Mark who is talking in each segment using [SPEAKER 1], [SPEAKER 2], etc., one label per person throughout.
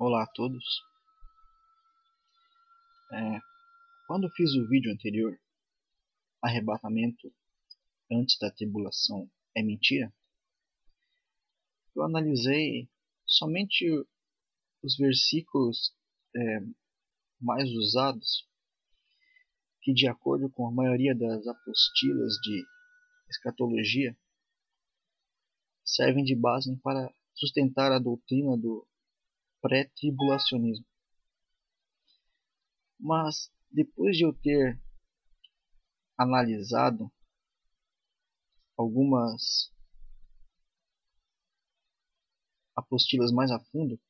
[SPEAKER 1] Olá a todos. Quando fiz o vídeo anterior, arrebatamento antes da tribulação é mentira, eu analisei somente os versículos mais usados, que de acordo com a maioria das apostilas de escatologia, servem de base para sustentar a doutrina do pré-tribulacionismo. Mas depois de eu ter analisado algumas apostilas mais a fundo,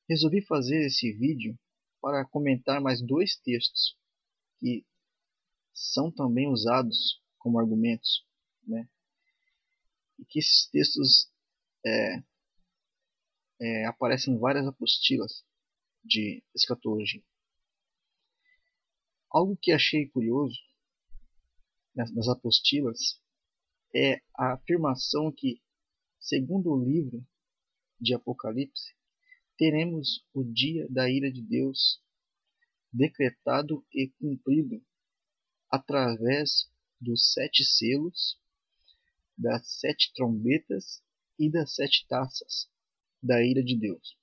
[SPEAKER 1] resolvi fazer esse vídeo para comentar mais dois textos que são também usados como argumentos, né? E que esses textos aparecem em várias apostilas de escatologia. Algo que achei curioso nas apostilas é a afirmação que, segundo o livro de Apocalipse, teremos o dia da ira de Deus decretado e cumprido através dos 7 selos, das 7 trombetas e das 7 taças da ira de Deus,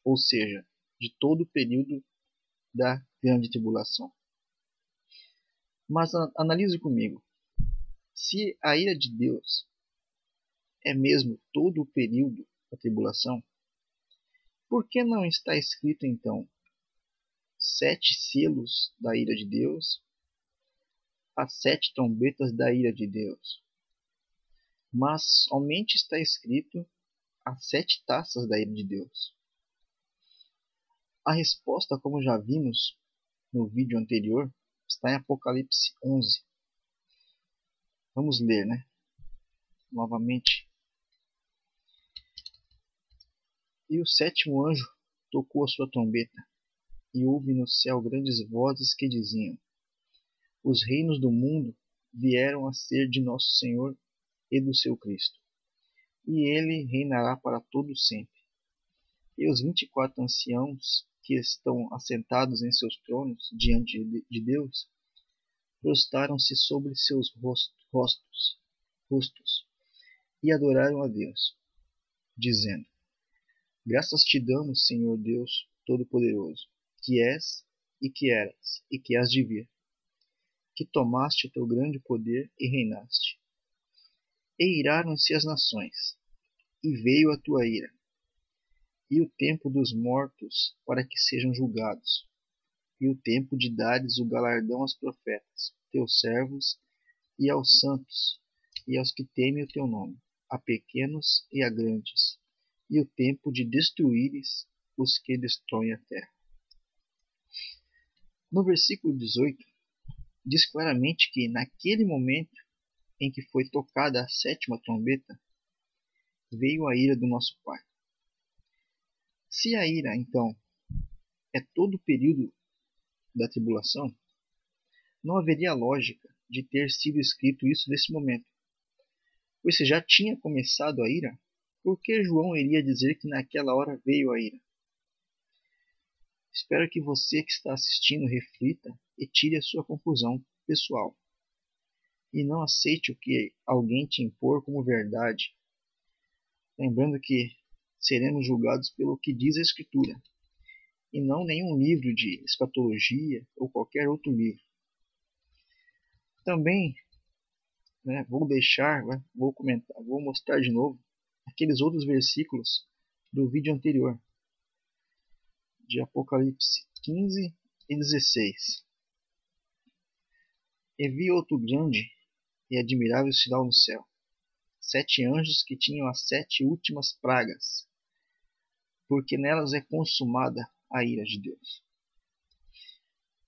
[SPEAKER 1] ou seja, de todo o período da grande tribulação. Mas analise comigo, se a ira de Deus é mesmo todo o período da tribulação, por que não está escrito então 7 selos da ira de Deus, as 7 trombetas da ira de Deus, mas somente está escrito as 7 taças da ira de Deus? A resposta, como já vimos no vídeo anterior, está em Apocalipse 11. Vamos ler, novamente. E o 7º anjo tocou a sua trombeta, e houve no céu grandes vozes que diziam: os reinos do mundo vieram a ser de nosso Senhor e do seu Cristo, e ele reinará para todo sempre. E os 24 anciãos que estão assentados em seus tronos diante de Deus prostraram-se sobre seus rostos e adoraram a Deus, dizendo: graças te damos, Senhor Deus Todo-Poderoso, que és e que eras e que hás de vir, que tomaste o teu grande poder e reinaste. E iraram-se as nações, e veio a tua ira, e o tempo dos mortos para que sejam julgados, e o tempo de dares o galardão aos profetas, teus servos, e aos santos, e aos que temem o teu nome, a pequenos e a grandes, e o tempo de destruíres os que destroem a terra. No versículo 18, diz claramente que naquele momento em que foi tocada a 7ª trombeta, veio a ira do nosso Pai. Se a ira, então, é todo o período da tribulação, não haveria lógica de ter sido escrito isso nesse momento. Pois se já tinha começado a ira, por que João iria dizer que naquela hora veio a ira? Espero que você que está assistindo reflita e tire a sua conclusão pessoal. E não aceite o que alguém te impor como verdade. Lembrando que seremos julgados pelo que diz a Escritura, e não nenhum livro de escatologia ou qualquer outro livro. Também vou comentar, vou mostrar de novo aqueles outros versículos do vídeo anterior, de Apocalipse 15 e 16. E vi outro grande e admirável sinal no céu, 7 anjos que tinham as 7 últimas pragas, porque nelas é consumada a ira de Deus.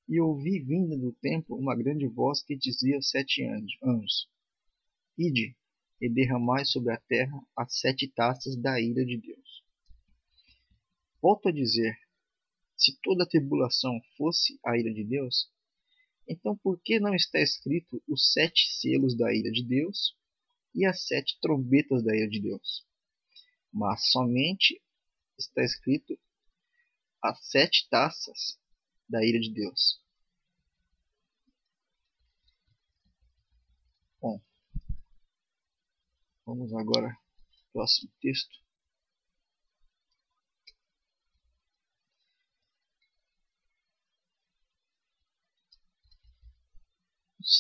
[SPEAKER 1] E ouvi vinda do templo uma grande voz que dizia aos 7 anjos: ide e derramai sobre a terra as 7 taças da ira de Deus. Volto a dizer, se toda a tribulação fosse a ira de Deus, então por que não está escrito os 7 selos da ira de Deus e as 7 trombetas da ira de Deus? Mas somente está escrito as 7 taças da ira de Deus. Bom, vamos agora ao próximo texto.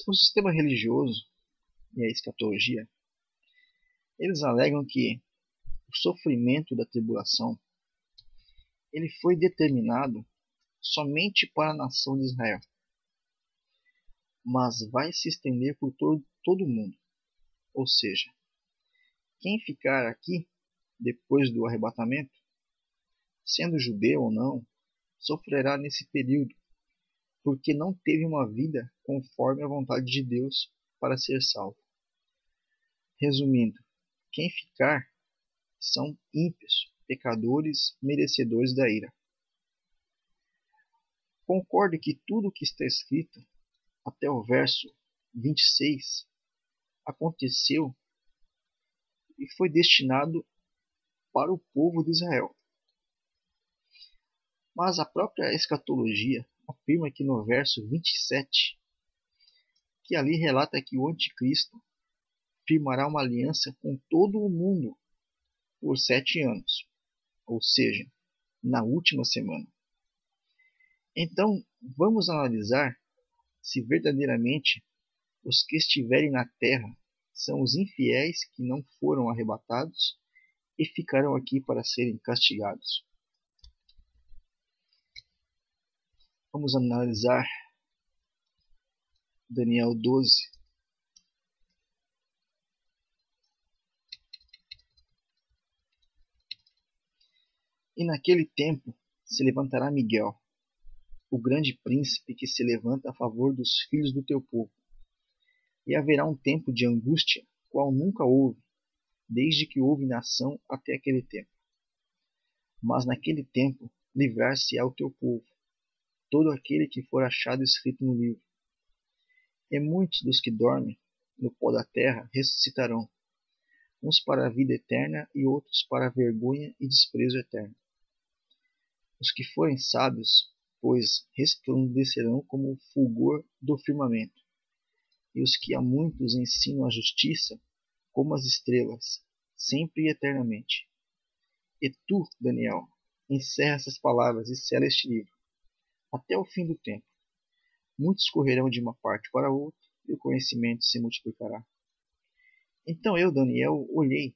[SPEAKER 1] O sistema religioso e a escatologia, eles alegam que o sofrimento da tribulação ele foi determinado somente para a nação de Israel, mas vai se estender por todo o mundo. Ou seja, quem ficar aqui depois do arrebatamento, sendo judeu ou não, sofrerá nesse período, porque não teve uma vida conforme a vontade de Deus para ser salvo. Resumindo, quem ficar são ímpios, pecadores, merecedores da ira. Concordo que tudo o que está escrito até o verso 26 aconteceu e foi destinado para o povo de Israel. Mas a própria escatologia afirma que no verso 27, que ali relata que o anticristo firmará uma aliança com todo o mundo por 7 anos, ou seja, na última semana. Então, vamos analisar se verdadeiramente os que estiverem na terra são os infiéis que não foram arrebatados e ficarão aqui para serem castigados. Vamos analisar Daniel 12. E naquele tempo se levantará Miguel, o grande príncipe que se levanta a favor dos filhos do teu povo. E haverá um tempo de angústia, qual nunca houve, desde que houve nação até aquele tempo. Mas naquele tempo livrar-se-á o teu povo, todo aquele que for achado escrito no livro. E muitos dos que dormem no pó da terra ressuscitarão, uns para a vida eterna e outros para a vergonha e desprezo eterno. Os que forem sábios, pois resplandecerão como o fulgor do firmamento, e os que a muitos ensinam a justiça, como as estrelas, sempre e eternamente. E tu, Daniel, encerra essas palavras e sela este livro, até o fim do tempo. Muitos correrão de uma parte para outra, e o conhecimento se multiplicará. Então eu, Daniel, olhei,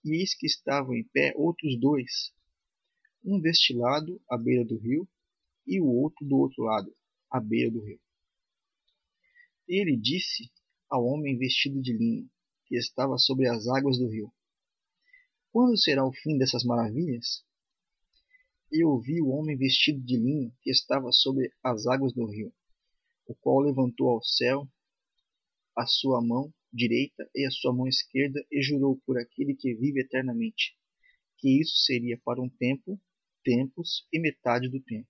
[SPEAKER 1] e eis que estavam em pé outros 2, um deste lado, à beira do rio, e o outro do outro lado, à beira do rio. E ele disse ao homem vestido de linho, que estava sobre as águas do rio: Quando será o fim dessas maravilhas? E ouvi o homem vestido de linho, que estava sobre as águas do rio, o qual levantou ao céu a sua mão direita e a sua mão esquerda, e jurou por aquele que vive eternamente, que isso seria para um tempo, tempos e metade do tempo.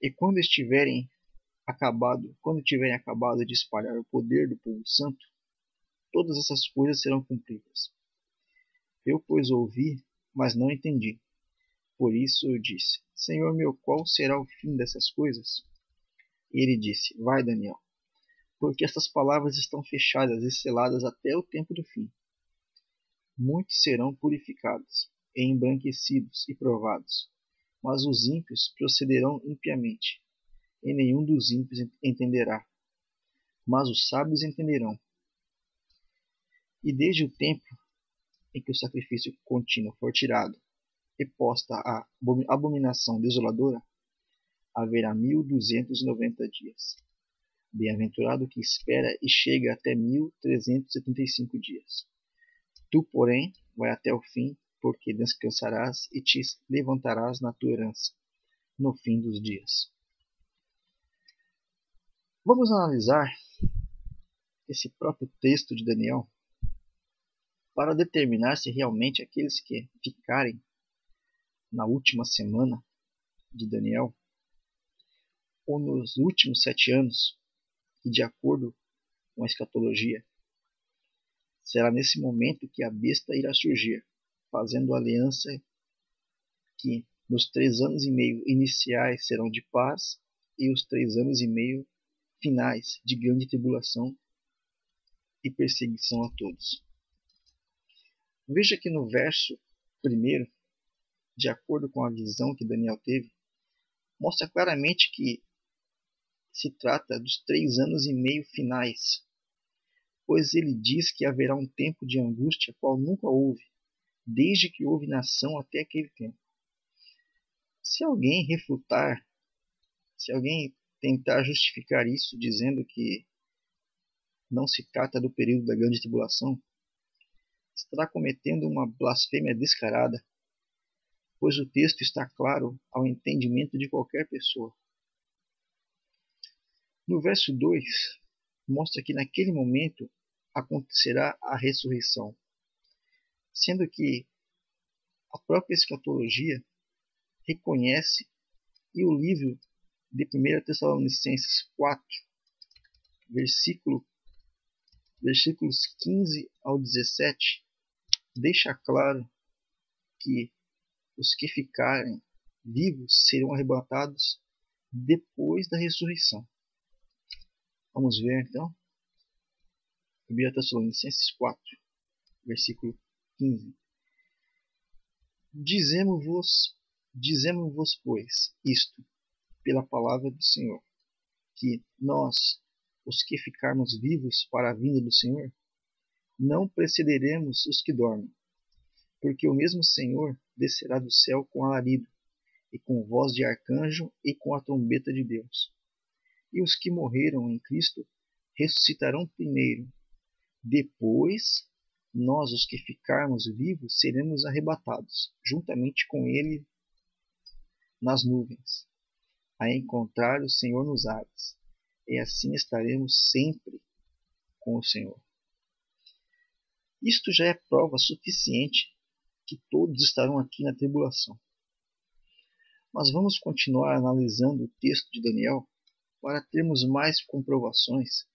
[SPEAKER 1] E quando tiverem acabado de espalhar o poder do povo santo, todas essas coisas serão cumpridas. Eu, pois, ouvi, mas não entendi. Por isso eu disse: Senhor meu, qual será o fim dessas coisas? E ele disse: Vai, Daniel, porque estas palavras estão fechadas e seladas até o tempo do fim. Muitos serão purificados, e embranquecidos e provados, mas os ímpios procederão impiamente, e nenhum dos ímpios entenderá, mas os sábios entenderão. E desde o tempo em que o sacrifício contínuo for tirado e posta a abominação desoladora, haverá 1290 dias. Bem-aventurado o que espera e chega até 1375 dias. Tu, porém, vai até o fim, porque descansarás e te levantarás na tua herança, no fim dos dias. Vamos analisar esse próprio texto de Daniel para determinar se realmente aqueles que ficarem na última semana de Daniel, ou nos últimos 7 anos, e de acordo com a escatologia, será nesse momento que a besta irá surgir, fazendo aliança que Nos 3 anos e meio iniciais serão de paz, e os 3 anos e meio finais de grande tribulação e perseguição a todos. Veja que no verso 1, de acordo com a visão que Daniel teve, mostra claramente que se trata dos 3 anos e meio finais, pois ele diz que haverá um tempo de angústia qual nunca houve, desde que houve nação até aquele tempo. Se alguém refutar, se alguém tentar justificar isso dizendo que não se trata do período da grande tribulação, estará cometendo uma blasfêmia descarada, pois o texto está claro ao entendimento de qualquer pessoa. No verso 2, mostra que naquele momento acontecerá a ressurreição, sendo que a própria escatologia reconhece, e o livro de 1 Tessalonicenses 4, versículos 15 ao 17, deixa claro que os que ficarem vivos serão arrebatados depois da ressurreição. Vamos ver então. 1 Tessalonicenses 4, versículo 15. Dizemos-vos, pois, isto, pela palavra do Senhor, que nós, os que ficarmos vivos para a vinda do Senhor, não precederemos os que dormem, porque o mesmo Senhor descerá do céu com alarido, e com voz de arcanjo, e com a trombeta de Deus. E os que morreram em Cristo ressuscitarão primeiro. Depois, nós, os que ficarmos vivos, seremos arrebatados, juntamente com Ele nas nuvens, a encontrar o Senhor nos ares, e assim estaremos sempre com o Senhor. Isto já é prova suficiente que todos estarão aqui na tribulação. Mas vamos continuar analisando o texto de Daniel para termos mais comprovações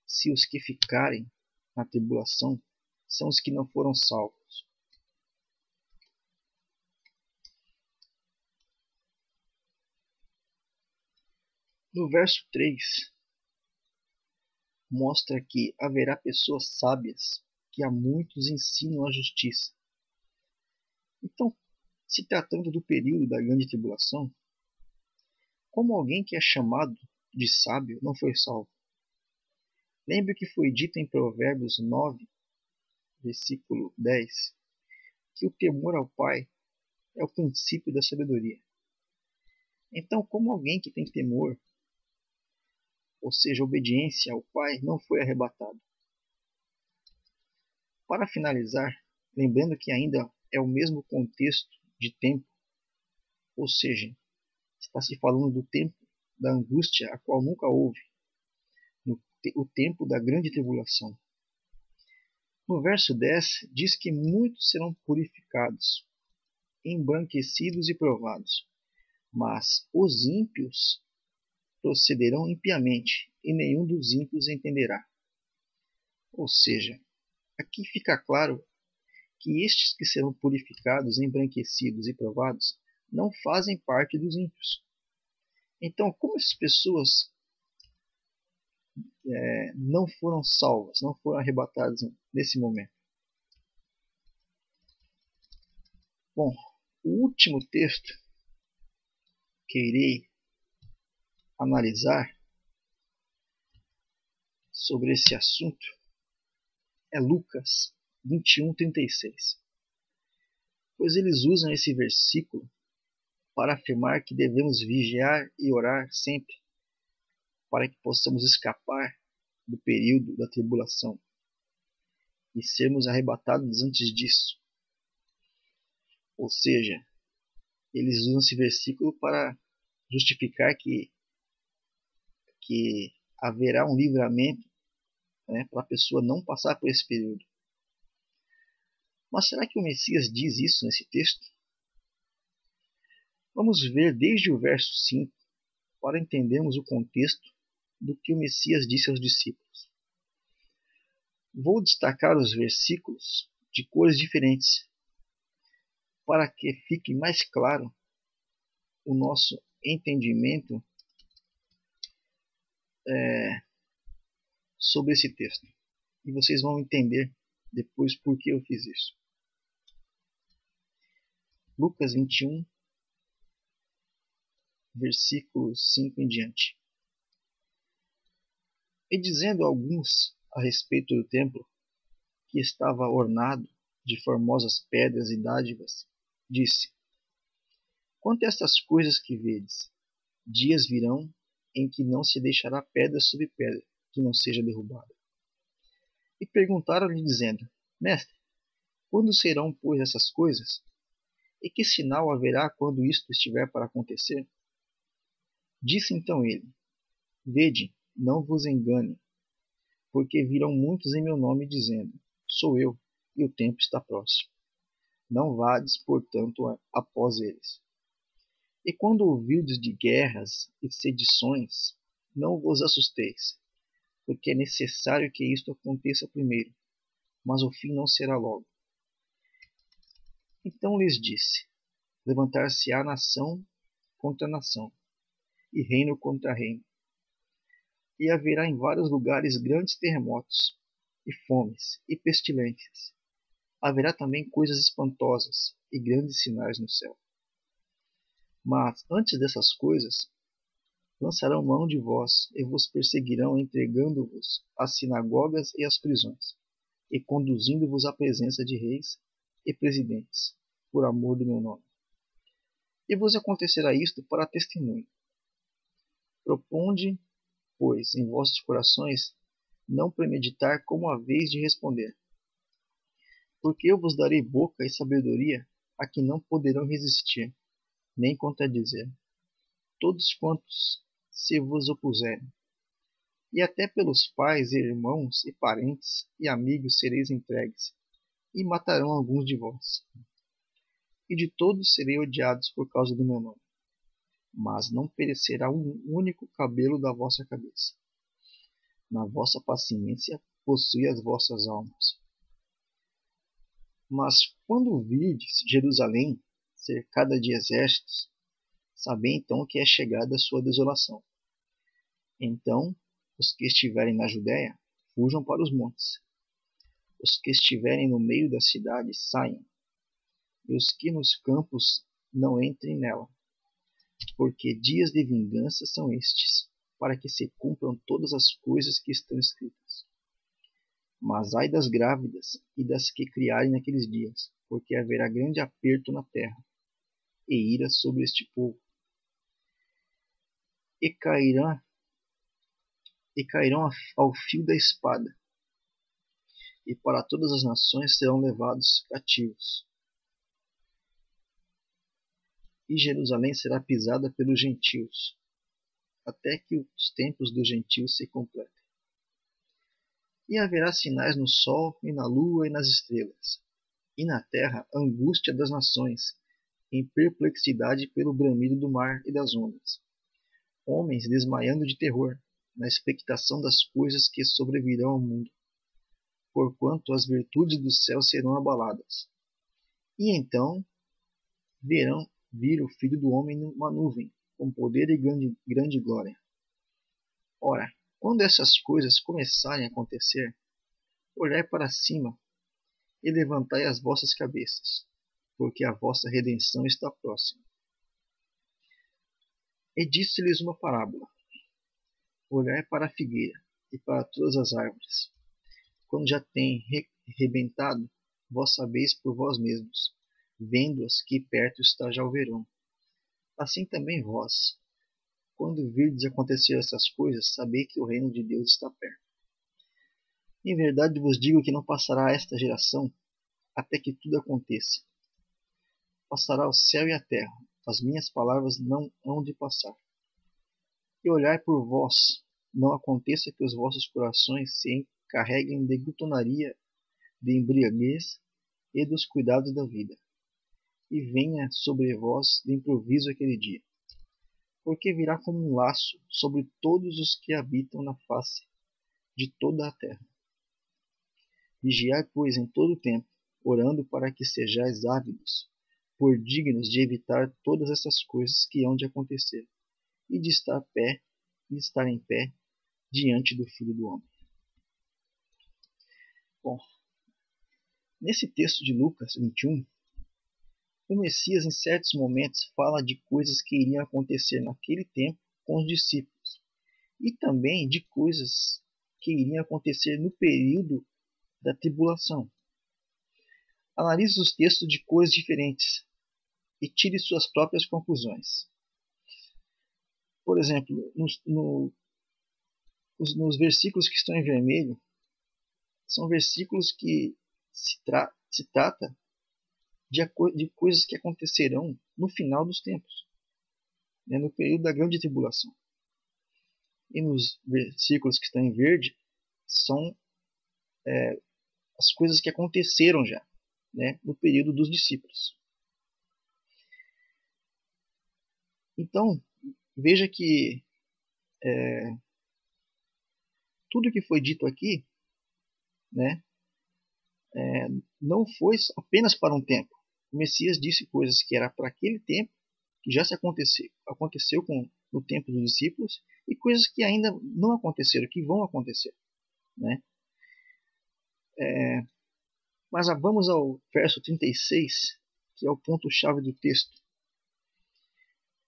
[SPEAKER 1] se os que ficarem na tribulação são os que não foram salvos. No verso 3, mostra que haverá pessoas sábias que a muitos ensinam a justiça. Então, se tratando do período da grande tribulação, como alguém que é chamado de sábio não foi salvo? Lembre que foi dito em Provérbios 9, versículo 10, que o temor ao Pai é o princípio da sabedoria. Então, como alguém que tem temor, ou seja, obediência ao Pai, não foi arrebatado? Para finalizar, lembrando que ainda é o mesmo contexto de tempo, ou seja, está se falando do tempo da angústia a qual nunca houve, o tempo da grande tribulação. No verso 10 diz que muitos serão purificados, embranquecidos e provados, mas os ímpios procederão impiamente, e nenhum dos ímpios entenderá. Ou seja, aqui fica claro que estes que serão purificados, embranquecidos e provados não fazem parte dos ímpios. Então, como essas pessoas não foram salvas, não foram arrebatadas nesse momento? Bom, o último texto que irei analisar sobre esse assunto é Lucas 21:36, pois eles usam esse versículo para afirmar que devemos vigiar e orar sempre para que possamos escapar do período da tribulação e sermos arrebatados antes disso. Ou seja, eles usam esse versículo para justificar que haverá um livramento, para a pessoa não passar por esse período. Mas será que o Messias diz isso nesse texto? Vamos ver desde o verso 5 para entendermos o contexto do que o Messias disse aos discípulos. Vou destacar os versículos de cores diferentes para que fique mais claro o nosso entendimento sobre esse texto. E vocês vão entender depois por que eu fiz isso. Lucas 21, versículos 5 em diante. E dizendo alguns a respeito do templo, que estava ornado de formosas pedras e dádivas, disse: Quanto a estas coisas que vedes, dias virão em que não se deixará pedra sobre pedra, que não seja derrubada. E perguntaram-lhe, dizendo: Mestre, quando serão, pois, essas coisas? E que sinal haverá quando isto estiver para acontecer? Disse então ele: Vede, não vos engane, porque virão muitos em meu nome, dizendo: Sou eu, e o tempo está próximo. Não vades, portanto, após eles. E quando ouvirdes de guerras e sedições, não vos assusteis, porque é necessário que isto aconteça primeiro, mas o fim não será logo. Então lhes disse: Levantar-se-á nação contra nação, e reino contra reino. E haverá em vários lugares grandes terremotos, e fomes, e pestilências. Haverá também coisas espantosas, e grandes sinais no céu. Mas, antes dessas coisas, lançarão mão de vós, e vos perseguirão, entregando-vos às sinagogas e às prisões, e conduzindo-vos à presença de reis e presidentes, por amor do meu nome. E vos acontecerá isto para testemunho. Proponde, pois, em vossos corações, não premeditar como haveis de responder. Porque eu vos darei boca e sabedoria a que não poderão resistir, nem contradizer, todos quantos se vos opuserem. E até pelos pais, e irmãos, e parentes, e amigos sereis entregues, e matarão alguns de vós. E de todos serei odiados por causa do meu nome. Mas não perecerá um único cabelo da vossa cabeça. Na vossa paciência possui as vossas almas. Mas quando virdes Jerusalém cercada de exércitos, sabei então que é chegada a sua desolação. Então, os que estiverem na Judéia, fujam para os montes. Os que estiverem no meio da cidade, saiam. E os que nos campos, não entrem nela. Porque dias de vingança são estes, para que se cumpram todas as coisas que estão escritas. Mas ai das grávidas e das que criarem naqueles dias, porque haverá grande aperto na terra, e ira sobre este povo. E cairão ao fio da espada, e para todas as nações serão levados cativos. E Jerusalém será pisada pelos gentios, até que os tempos dos gentios se completem. E haverá sinais no sol, e na lua, e nas estrelas, e na terra angústia das nações, em perplexidade pelo bramido do mar e das ondas. Homens desmaiando de terror, na expectação das coisas que sobrevirão ao mundo, porquanto as virtudes do céu serão abaladas. E então vir o Filho do Homem numa nuvem, com poder e grande glória. Ora, quando essas coisas começarem a acontecer, olhai para cima e levantai as vossas cabeças, porque a vossa redenção está próxima. E disse-lhes uma parábola: Olhai para a figueira e para todas as árvores. Quando já têm rebentado, vós sabeis por vós mesmos, vendo-as que perto está já o verão. Assim também vós, quando virdes acontecer essas coisas, sabei que o reino de Deus está perto. Em verdade vos digo que não passará esta geração até que tudo aconteça. Passará o céu e a terra, as minhas palavras não hão de passar. E olhai por vós, não aconteça que os vossos corações se encarreguem de glutonaria, de embriaguez e dos cuidados da vida, e venha sobre vós de improviso aquele dia, porque virá como um laço sobre todos os que habitam na face de toda a terra. Vigiai, pois, em todo o tempo, orando para que sejais ávidos, por dignos de evitar todas essas coisas que hão de acontecer, e de estar em pé diante do Filho do Homem. Bom, nesse texto de Lucas 21, o Messias em certos momentos fala de coisas que iriam acontecer naquele tempo com os discípulos, e também de coisas que iriam acontecer no período da tribulação. Analise os textos de coisas diferentes e tire suas próprias conclusões. Por exemplo, nos versículos que estão em vermelho, são versículos que se trata de coisas que acontecerão no final dos tempos, né, no período da grande tribulação. E nos versículos que estão em verde, são as coisas que aconteceram já, né, no período dos discípulos. Então, veja que tudo que foi dito aqui, né, não foi apenas para um tempo. O Messias disse coisas que era para aquele tempo, que já se aconteceu no tempo dos discípulos, e coisas que ainda não aconteceram, que vão acontecer, né? Mas vamos ao verso 36, que é o ponto-chave do texto.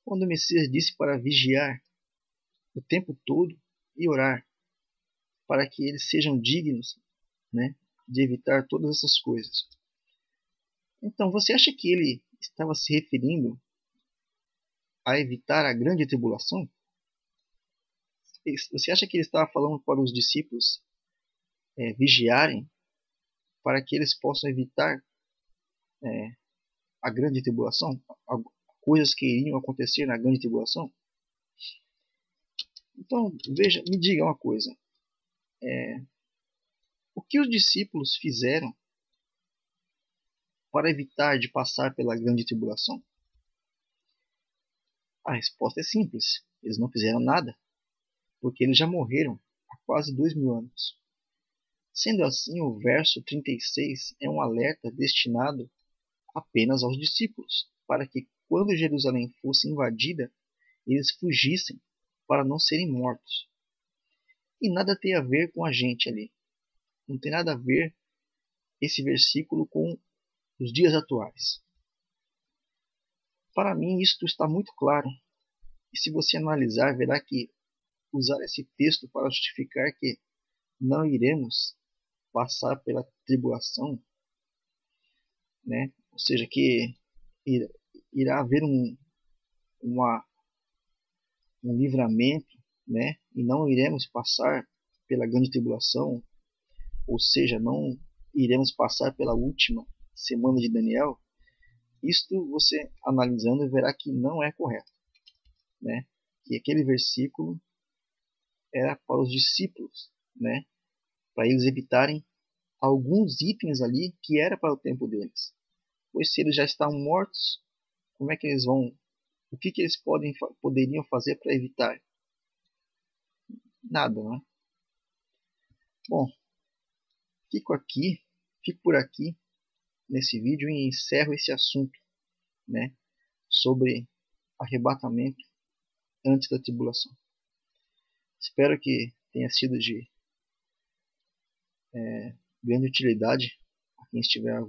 [SPEAKER 1] Quando o Messias disse para vigiar o tempo todo e orar, para que eles sejam dignos, né, de evitar todas essas coisas. Então, você acha que ele estava se referindo a evitar a grande tribulação? Você acha que ele estava falando para os discípulos vigiarem para que eles possam evitar a grande tribulação? Coisas que iriam acontecer na grande tribulação? Então, veja, me diga uma coisa. O que os discípulos fizeram para evitar de passar pela grande tribulação? A resposta é simples. Eles não fizeram nada, porque eles já morreram há quase 2000 anos. Sendo assim, o verso 36 é um alerta destinado apenas aos discípulos, para que quando Jerusalém fosse invadida, eles fugissem para não serem mortos. E nada tem a ver com a gente ali. Não tem nada a ver esse versículo com os dias atuais. Para mim, isto está muito claro. E se você analisar, verá que usar esse texto para justificar que não iremos passar pela tribulação, né? Ou seja, que irá haver um livramento, né? E não iremos passar pela grande tribulação, ou seja, não iremos passar pela última semana de Daniel. Isto você analisando verá que não é correto, né? Que aquele versículo era para os discípulos, né? Para eles evitarem alguns itens ali que era para o tempo deles. Pois se eles já estão mortos, como é que eles vão? O que eles poderiam fazer para evitar? Nada, né? Bom, fico por aqui nesse vídeo e encerro esse assunto, né? Sobre arrebatamento antes da tribulação. Espero que tenha sido de grande utilidade a quem estiver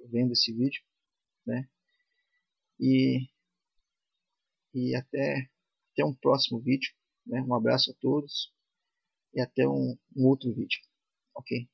[SPEAKER 1] vendo esse vídeo, né? E até um próximo vídeo, né? Um abraço a todos e até um outro vídeo, ok?